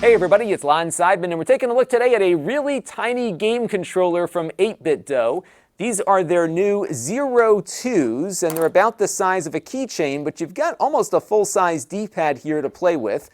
Hey everybody, it's Lon.TV, and we're taking a look today at a really tiny game controller from 8BitDo. These are their new 02s, and they're about the size of a keychain, but you've got almost a full-size D-pad here to play with.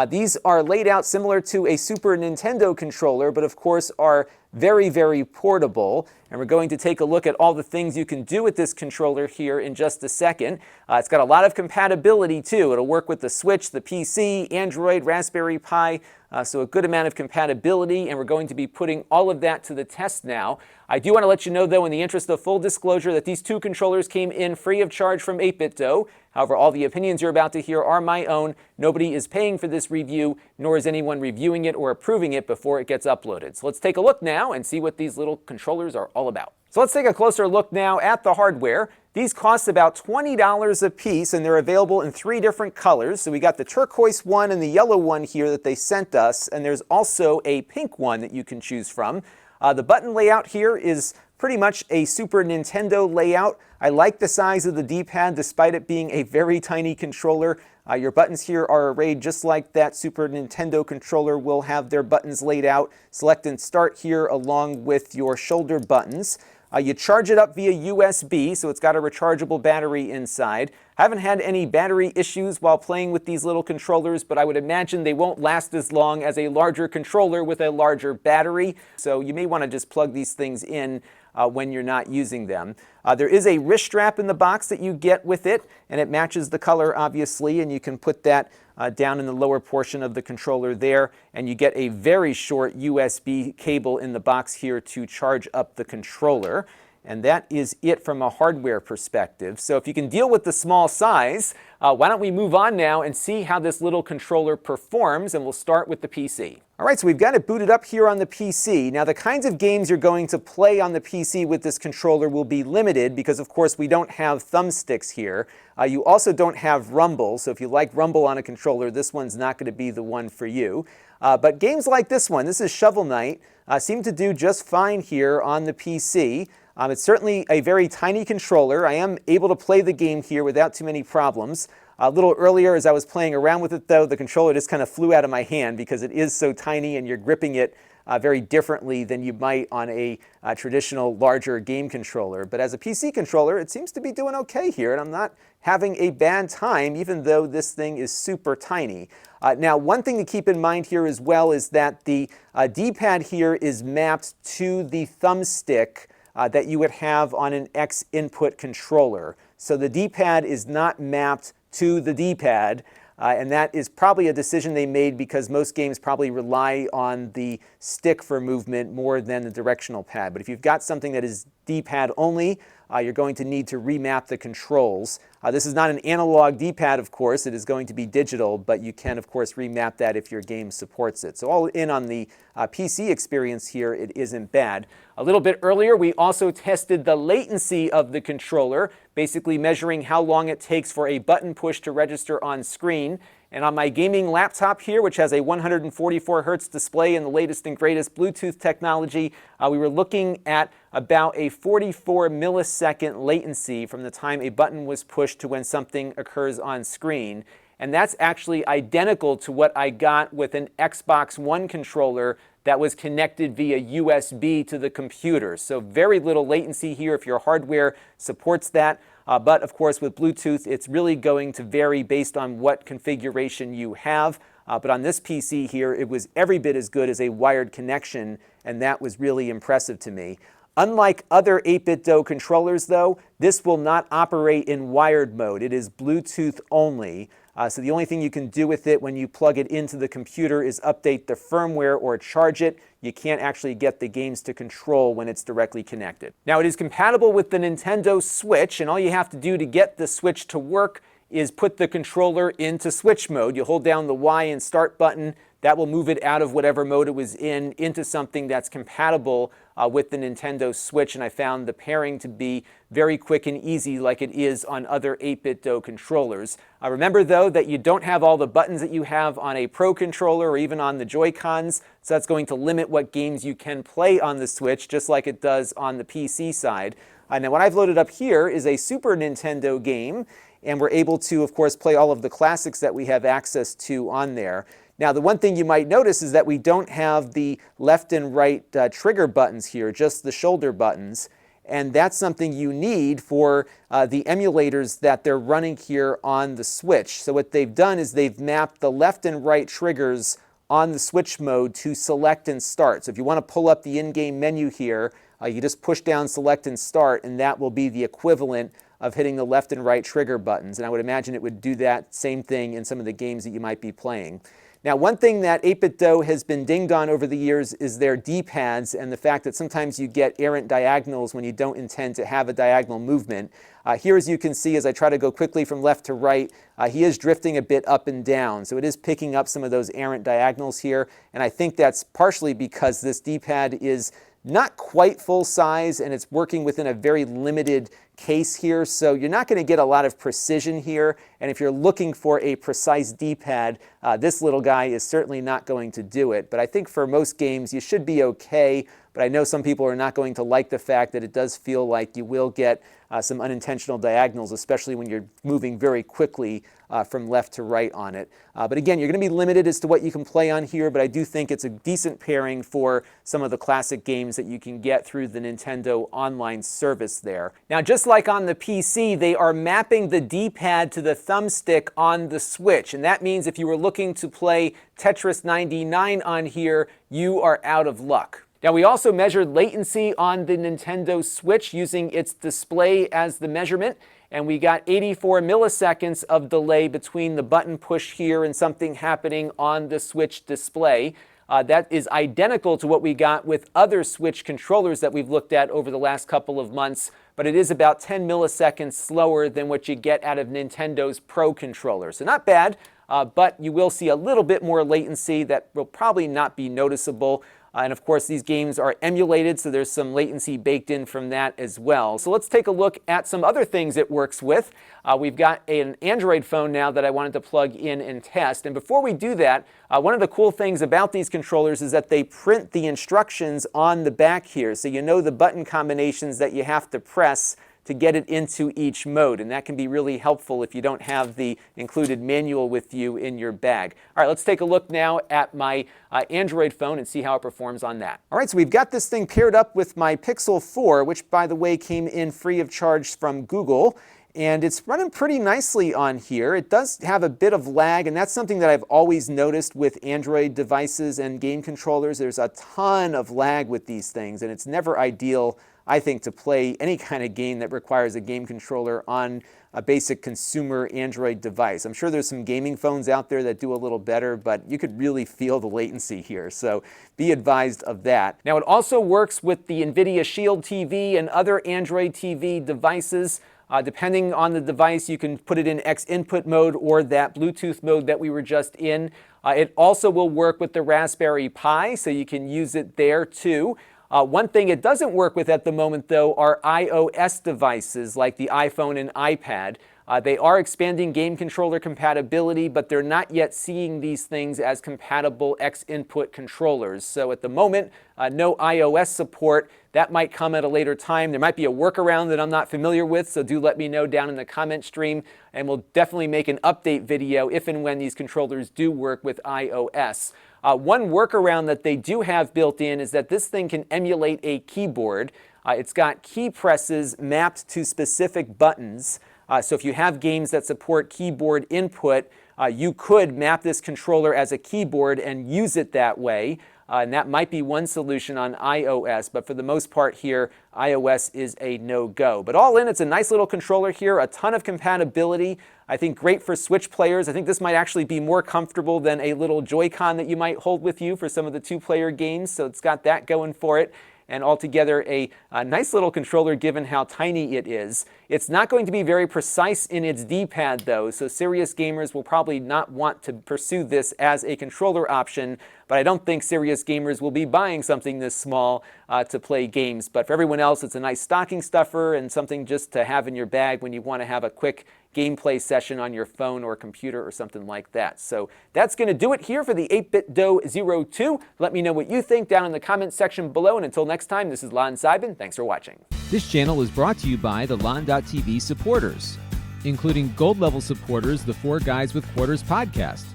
These are laid out similar to a Super Nintendo controller, but of course are very, very portable. And we're going to take a look at all the things you can do with this controller here in just a second. It's got a lot of compatibility too. It'll work with the Switch, the PC, Android, Raspberry Pi, so a good amount of compatibility, and we're going to be putting all of that to the test now. I do want to let you know, though, in the interest of full disclosure, that these two controllers came in free of charge from 8BitDo. However, all the opinions you're about to hear are my own. Nobody is paying for this review, nor is anyone reviewing it or approving it before it gets uploaded. So let's take a look now and see what these little controllers are all about. So let's take a closer look now at the hardware. These cost about $20 a piece, and they're available in 3 different colors. So we got the turquoise one and the yellow one here that they sent us, and there's also a pink one that you can choose from. The button layout here is pretty much a Super Nintendo layout. I like the size of the D-pad despite it being a very tiny controller. Your buttons here are arrayed just like that Super Nintendo controller will have their buttons laid out. Select and start here along with your shoulder buttons. You charge it up via USB, so it's got a rechargeable battery inside. I haven't had any battery issues while playing with these little controllers, but I would imagine they won't last as long as a larger controller with a larger battery. So you may want to just plug these things in when you're not using them. There is a wrist strap in the box that you get with it, and it matches the color, obviously, and you can put that down in the lower portion of the controller there, and you get a very short USB cable in the box here to charge up the controller. And that is it from a hardware perspective. So if you can deal with the small size, why don't we move on now and see how this little controller performs, and we'll start with the PC. All right, so we've got it booted up here on the PC. Now the kinds of games you're going to play on the PC with this controller will be limited because of course we don't have thumbsticks here. You also don't have rumble, so if you like rumble on a controller, this one's not going to be the one for you. But games like this one, this is Shovel Knight, seem to do just fine here on the PC. It's certainly a very tiny controller. I am able to play the game here without too many problems. A little earlier as I was playing around with it though, the controller just kind of flew out of my hand because it is so tiny and you're gripping it very differently than you might on a traditional larger game controller. But as a PC controller, it seems to be doing okay here, and I'm not having a bad time even though this thing is super tiny. Now, one thing to keep in mind here as well is that the D-pad here is mapped to the thumbstick that you would have on an X input controller. So the D-pad is not mapped to the D-pad, and that is probably a decision they made because most games probably rely on the stick for movement more than the directional pad. But if you've got something that is D-pad only, you're going to need to remap the controls. This is not an analog D-pad, of course. It is going to be digital, but you can, of course, remap that if your game supports it. So all in on the PC experience here, it isn't bad. A little bit earlier, we also tested the latency of the controller, basically measuring how long it takes for a button push to register on screen. And on my gaming laptop here, which has a 144 Hertz display and the latest and greatest Bluetooth technology, we were looking at about a 44 millisecond latency from the time a button was pushed to when something occurs on screen. And that's actually identical to what I got with an Xbox One controller that was connected via USB to the computer. So very little latency here if your hardware supports that. But of course with Bluetooth, it's really going to vary based on what configuration you have. But on this PC here, it was every bit as good as a wired connection, and that was really impressive to me. Unlike other 8BitDo controllers though, this will not operate in wired mode. It is Bluetooth only. So the only thing you can do with it when you plug it into the computer is update the firmware or charge it. You can't actually get the games to control when it's directly connected. Now it is compatible with the Nintendo Switch, and all you have to do to get the Switch to work is put the controller into Switch mode. You hold down the Y and start button. That will move it out of whatever mode it was in into something that's compatible with the Nintendo Switch, and I found the pairing to be very quick and easy like it is on other 8BitDo controllers. Remember though that you don't have all the buttons that you have on a Pro controller or even on the Joy-Cons, so that's going to limit what games you can play on the Switch just like it does on the PC side. Now what I've loaded up here is a Super Nintendo game, and we're able to, of course, play all of the classics that we have access to on there. Now, the one thing you might notice is that we don't have the left and right trigger buttons here, just the shoulder buttons. And that's something you need for the emulators that they're running here on the Switch. So what they've done is they've mapped the left and right triggers on the Switch mode to select and start. So if you want to pull up the in-game menu here, you just push down select and start, and that will be the equivalent of hitting the left and right trigger buttons. And I would imagine it would do that same thing in some of the games that you might be playing. Now, one thing that 8BitDo has been dinged on over the years is their D-pads and the fact that sometimes you get errant diagonals when you don't intend to have a diagonal movement. Here, as you can see, as I try to go quickly from left to right, he is drifting a bit up and down. So it is picking up some of those errant diagonals here. And I think that's partially because this D-pad is not quite full size and it's working within a very limited case here, so you're not going to get a lot of precision here, and if you're looking for a precise D-pad, this little guy is certainly not going to do it. But I think for most games you should be okay, but I know some people are not going to like the fact that it does feel like you will get some unintentional diagonals, especially when you're moving very quickly from left to right on it. But again, you're going to be limited as to what you can play on here, but I do think it's a decent pairing for some of the classic games that you can get through the Nintendo online service there. Now, just like on the PC, they are mapping the D-pad to the thumbstick on the Switch, and that means if you were looking to play Tetris 99 on here, you are out of luck. Now, we also measured latency on the Nintendo Switch using its display as the measurement, and we got 84 milliseconds of delay between the button push here and something happening on the Switch display. That is identical to what we got with other Switch controllers that we've looked at over the last couple of months, but it is about 10 milliseconds slower than what you get out of Nintendo's Pro controller. So not bad, but you will see a little bit more latency that will probably not be noticeable. And of course, these games are emulated, so there's some latency baked in from that as well. So let's take a look at some other things it works with. We've got an Android phone now that I wanted to plug in and test. And before we do that, one of the cool things about these controllers is that they print the instructions on the back here. So you know the button combinations that you have to press to get it into each mode, and that can be really helpful if you don't have the included manual with you in your bag. All right, let's take a look now at my Android phone and see how it performs on that. All right, so we've got this thing paired up with my Pixel 4, which, by the way, came in free of charge from Google, and it's running pretty nicely on here. It does have a bit of lag, and that's something that I've always noticed with Android devices and game controllers. There's a ton of lag with these things, and it's never ideal, I think, to play any kind of game that requires a game controller on a basic consumer Android device. I'm sure there's some gaming phones out there that do a little better, but you could really feel the latency here, so be advised of that. Now, it also works with the Nvidia Shield TV and other Android TV devices. Depending on the device, you can put it in X input mode or that Bluetooth mode that we were just in. It also will work with the Raspberry Pi, so you can use it there too. One thing it doesn't work with at the moment, though, are iOS devices like the iPhone and iPad. They are expanding game controller compatibility, but they're not yet seeing these things as compatible X-input controllers. So at the moment, no iOS support. That might come at a later time. There might be a workaround that I'm not familiar with, so do let me know down in the comment stream, and we'll definitely make an update video if and when these controllers do work with iOS. One workaround that they do have built in is that this thing can emulate a keyboard. It's got key presses mapped to specific buttons. So if you have games that support keyboard input, you could map this controller as a keyboard and use it that way. And that might be one solution on iOS, but for the most part here, iOS is a no-go. But all in, it's a nice little controller here, a ton of compatibility. I think great for Switch players. I think this might actually be more comfortable than a little Joy-Con that you might hold with you for some of the two-player games, so it's got that going for it. And altogether a nice little controller given how tiny it is. It's not going to be very precise in its D-pad though, so serious gamers will probably not want to pursue this as a controller option, but I don't think serious gamers will be buying something this small to play games. But for everyone else, it's a nice stocking stuffer and something just to have in your bag when you want to have a quick gameplay session on your phone or computer or something like that. So that's going to do it here for the 8BitDo 02. Let me know what you think down in the comments section below, and until next time, this is Lon.TV. Thanks for watching. This channel is brought to you by the Lon.TV supporters. including gold-level supporters the Four Guys with Quarters podcast: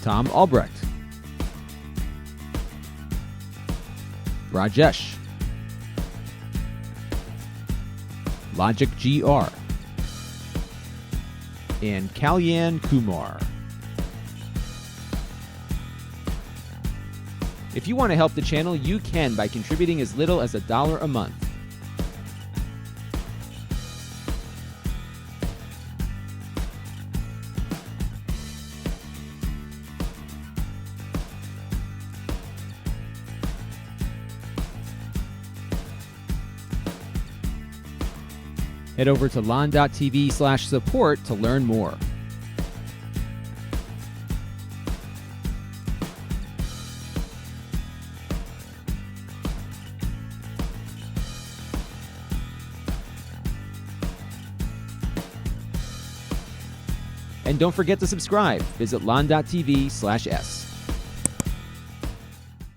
Tom Albrecht, Rajesh, Logic GR, and Kalyan Kumar. If you want to help the channel, you can by contributing as little as $1 a month. Head over to Lon.TV/support to learn more. And don't forget to subscribe. Visit Lon.TV/s.